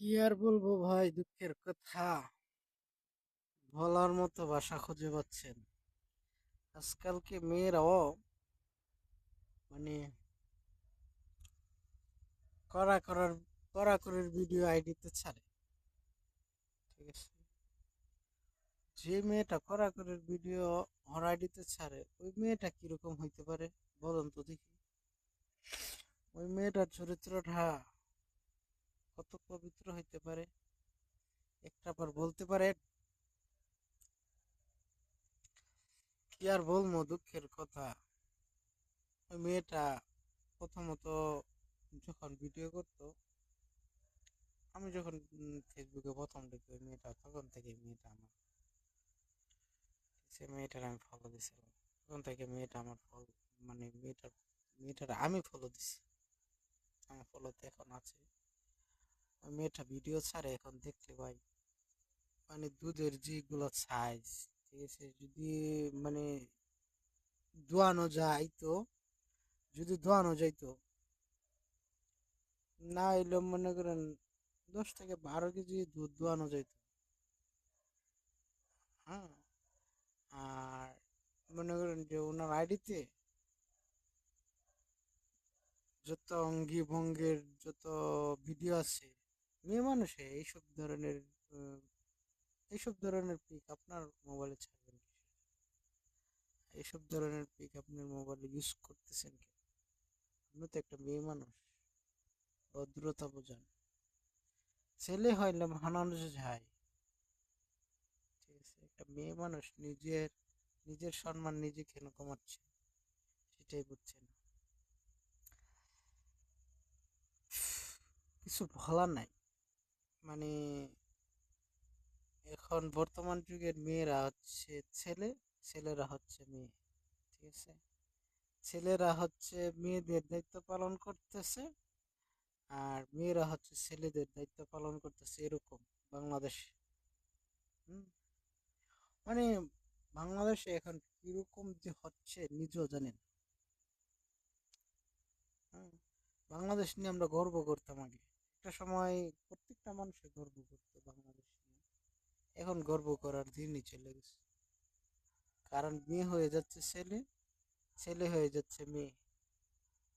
কি আর বলবো ভাই, দুঃখের কথা। বলার মতো ভাষা খুঁজে পাচ্ছেন আজকালকে মেয়েরাও মানে কড়া করার কড়াকড়ির ভিডিও আইডিতে ছাড়ে। ঠিক আছে, যে মেয়েটা কড়াকড়ির ভিডিও ওর আইডিতে ছাড়ে ওই মেয়েটা কিরকম হইতে পারে বলুন তো দেখি। ওই মেয়েটার চরিত্রটা কত পবিত্র হইতে পারে একটা বার বলতে পারে। কি আর বলবো, দুঃখের কথা। ওই মেয়েটা প্রথমত যখন ভিডিও করতো, আমি যখন ফেসবুকে প্রথম দেখি ওই মেয়েটা, তখন থেকে মেয়েটা আমার, সে মেয়েটার আমি ফলো দিছিলাম। তখন থেকে মেয়েটা আমার ফলো, মেয়েটার আমি ফলো দিছি। আমার ফলোতে এখন আছে। ওই মেয়েটা ভিডিও ছাড়ে এখন দেখলে ভাই, দুধের যেগুলো সাইজ, ঠিক আছে, যদি মানে দোয়ানো যাইতো, যদি দোয়ানো যাইতো, না হইলে মনে করেন 10 থেকে 12 কেজি দুধ দোয়ানো যাইতো। হ্যাঁ, আর মনে করেন যে ওনার আইডিতে যত অঙ্গি ভঙ্গের যত ভিডিও আছে, মেয়ে মানুষে আহ, এইসব ধরনের পিক আপনার মোবাইলে ছাড়বেন কি? এইসব ধরনের পিক আপনার মোবাইলে ইউজ করতেছেন কি? আপনি তো একটা মেয়ে মানুষ, ভদ্রতা বোঝান। ছেলে হইলে মানানো যায়, ঠিক আছে, একটা মেয়ে মানুষ নিজের নিজের সম্মান নিজে কেন কমাচ্ছে, সেটাই বুঝছেন। কিছু বলার নাই। মানে এখন বর্তমান যুগের মেয়েরা হচ্ছে ছেলে, ছেলেরা হচ্ছে মেয়ে। ঠিক আছে, ছেলেরা হচ্ছে মেয়েদের দায়িত্ব পালন করতেছে, আর মেয়েরা হচ্ছে ছেলেদের দায়িত্ব পালন করতেছে, এরকম বাংলাদেশ। হুম, মানে বাংলাদেশে এখন কিরকম যে হচ্ছে নিজেও জানেন। হ্যাঁ, বাংলাদেশ নিয়ে আমরা গর্ব করতাম আগে একটা সময়, প্রত্যেকটা মানুষের গর্ব করতো বাংলাদেশ নিয়ে। এখন গর্ব করার দিনই চলে গেছে, কারণ মেয়ে হয়ে যাচ্ছে ছেলে, ছেলে হয়ে যাচ্ছে মেয়ে।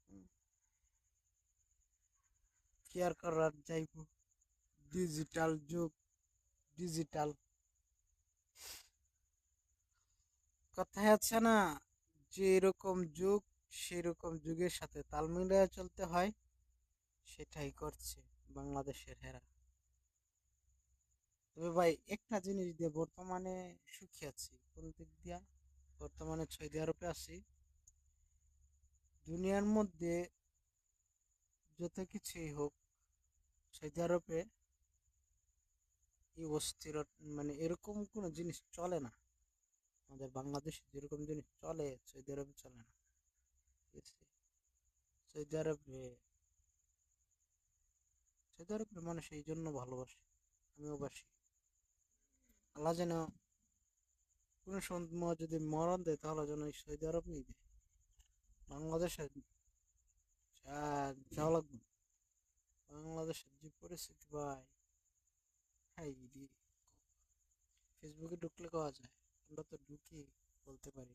হুম, কি আর করার যাইব, ডিজিটাল যুগ, ডিজিটাল। কথায় আছে না, যে এরকম যুগ, সেরকম যুগের সাথে তাল মিলিয়ে চলতে হয়, সেটাই করছে বাংলাদেশের হেরা। তবে ভাই একটা জিনিস দিয়ে বর্তমানে সুখী আছি, কোন দিক দিয়া, বর্তমানে সৌদি আরবে আছি। দুনিয়ার মধ্যে যত কিছুই হোক, সৌদি আরবে এই অস্থির, এরকম কোনো জিনিস চলে না। আমাদের বাংলাদেশে যেরকম জিনিস চলে সৌদি আরবে চলে না। ঠিক আছে? সৌদি আরবে সৌদি আরবের মানুষ এই জন্য ভালোবাসে, আমিও বাসি। আল্লাহ যেন কোনো সময় যদি মরণ দেয়, তাহলে যেন এই সৌদি আরব নিয়ে দেয়, বাংলাদেশে যাওয়া লাগবে না। বাংলাদেশের যে পরিস্থিতি ভাই, হাই রে, ফেসবুকে ঢুকলে পাওয়া যায়, আমরা তো ঢুকি, বলতে পারি।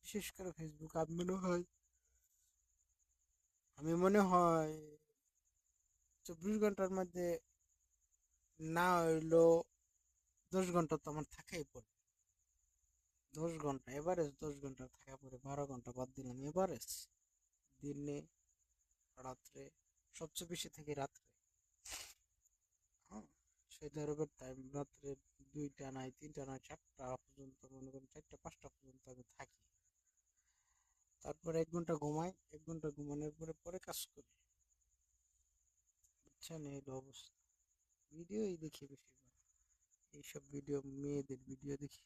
বিশেষ করে ফেসবুক, আমি মনে হয় 24 ঘন্টার মধ্যে না হইলো 10 ঘন্টা তো আমার থাকাই পড়ে। 10 ঘন্টা এভারেজ, 10 ঘন্টা থাকা পড়ে, 12 ঘন্টা বাদ দিলাম এভারেজ। দিনে, রাত্রে, সবচেয়ে বেশি থেকে রাত্রে। হ্যাঁ, সৌদি আরবের টাইম রাত্রে 2টা নাই, 3টা নাই, 4টা পর্যন্ত, মনে করেন 4টা 5টা পর্যন্ত আমি থাকি। তারপরে 1 ঘন্টা ঘুমাই, 1 ঘন্টা ঘুমানোর পরে পরে কাজ করি। বুঝছেন, এই হলো অবস্থা। ভিডিওই দেখি বেশিরভাগ, এইসব ভিডিও, মেয়েদের ভিডিও দেখি।